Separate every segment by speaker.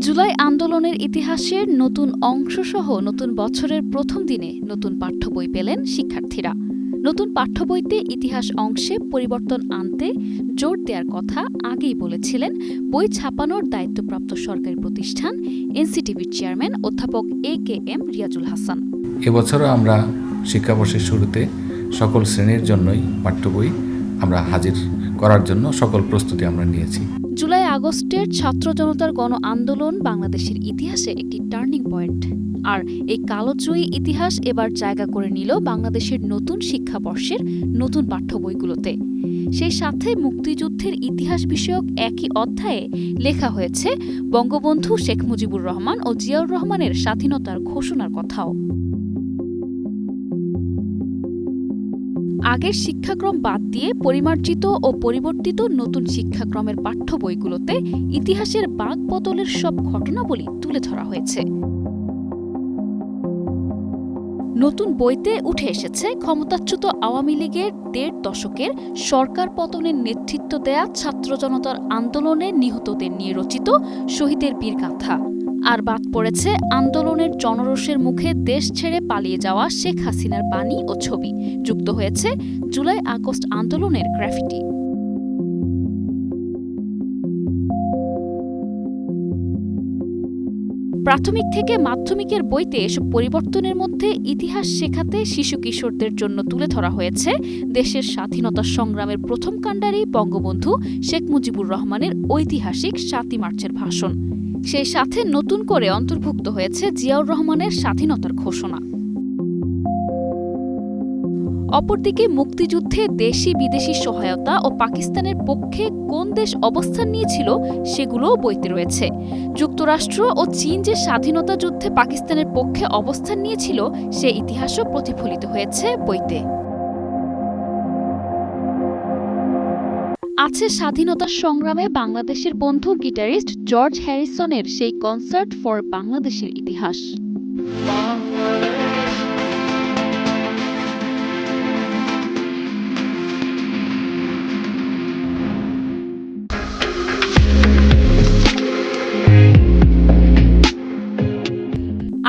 Speaker 1: জুলাই আন্দোলনের ইতিহাসের নতুন অংশসহ নতুন বছরের প্রথম দিনে নতুন পাঠ্য বই পেলেন শিক্ষার্থীরা। নতুন পাঠ্য বইতে ইতিহাস অংশে পরিবর্তন আনতে জোর দেওয়ার কথা আগেই বলেছিলেন বই ছাপানোর দায়িত্বপ্রাপ্ত সরকারি প্রতিষ্ঠান এনসিটিভির চেয়ারম্যান অধ্যাপক AKM রিয়াজুল হাসান।
Speaker 2: এবছরও আমরা শিক্ষাবর্ষের শুরুতে সকল শ্রেণীর জন্যই পাঠ্য বই আমরা হাজির করার জন্য সকল প্রস্তুতি আমরা নিয়েছি।
Speaker 1: জুলাই আগস্টের ছাত্র জনতার গণ আন্দোলন বাংলাদেশের ইতিহাসে একটি টার্নিং পয়েন্ট, আর এই কালোজয়ী ইতিহাস এবার জায়গা করে নিল বাংলাদেশের নতুন শিক্ষাবর্ষের নতুন পাঠ্য বইগুলোতে। সেই সাথে মুক্তিযুদ্ধের ইতিহাস বিষয়ক একই অধ্যায়ে লেখা হয়েছে বঙ্গবন্ধু শেখ মুজিবুর রহমান ও জিয়াউর রহমানের স্বাধীনতার ঘোষণার কথাও। আগের শিক্ষাক্রম বাদ দিয়ে পরিমার্জিত ও পরিবর্তিত নতুন শিক্ষাক্রমের পাঠ্য বইগুলোতে ইতিহাসের বাঁক বদলের সব ঘটনাবলী তুলে ধরা হয়েছে। নতুন বইতে উঠে এসেছে ক্ষমতাচ্যুত আওয়ামী লীগের ১.৫ দশকের সরকার পতনের নেতৃত্ব দেয়া ছাত্র জনতার আন্দোলনে নিহতদের নিয়ে রচিত শহীদের বীরগাথা। আর বাদ পড়েছে আন্দোলনের জনরোষের মুখে দেশ ছেড়ে পালিয়ে যাওয়া শেখ হাসিনার বাণী ও ছবি। যুক্ত হয়েছে জুলাই আগস্ট আন্দোলনের গ্রাফিটি। প্রাথমিক থেকে মাধ্যমিকের বইতে এসব পরিবর্তনের মধ্যে ইতিহাস শেখাতে শিশু কিশোরদের জন্য তুলে ধরা হয়েছে দেশের স্বাধীনতা সংগ্রামের প্রথম কাণ্ডারি বঙ্গবন্ধু শেখ মুজিবুর রহমানের ঐতিহাসিক ৭ই মার্চের ভাষণ। সেই সাথে নতুন করে অন্তর্ভুক্ত হয়েছে জিয়াউর রহমানের স্বাধীনতার ঘোষণা। অপরদিকে মুক্তিযুদ্ধে দেশি বিদেশি সহায়তা ও পাকিস্তানের পক্ষে কোন দেশ অবস্থান নিয়েছিল সেগুলোও বইতে রয়েছে। যুক্তরাষ্ট্র ও চীন যে স্বাধীনতা যুদ্ধে পাকিস্তানের পক্ষে অবস্থান নিয়েছিল সে ইতিহাসও প্রতিফলিত হয়েছে বইতে। আছে স্বাধীনতা সংগ্রামে বাংলাদেশের বন্ধু গিটারিস্ট জর্জ হ্যারিসনের সেই কনসার্ট ফর বাংলাদেশের ইতিহাস।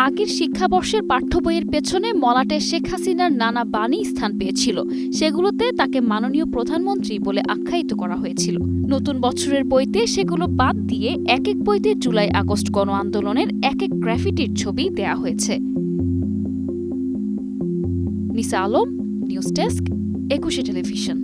Speaker 1: আগের শিক্ষাবর্ষের পাঠ্য বইয়ের পেছনে মলাটে শেখ হাসিনার নানা বাণী স্থান পেয়েছিল। সেগুলোতে তাকে মাননীয় প্রধানমন্ত্রী বলে আখ্যায়িত করা হয়েছিল। নতুন বছরের বইতে সেগুলো বাদ দিয়ে এক এক বইতে জুলাই আগস্ট গণ আন্দোলনের এক এক গ্রাফিটির ছবি দেয়া হয়েছে। নিসা আলম, নিউজ ডেস্ক, ২১শে টেলিভিশন।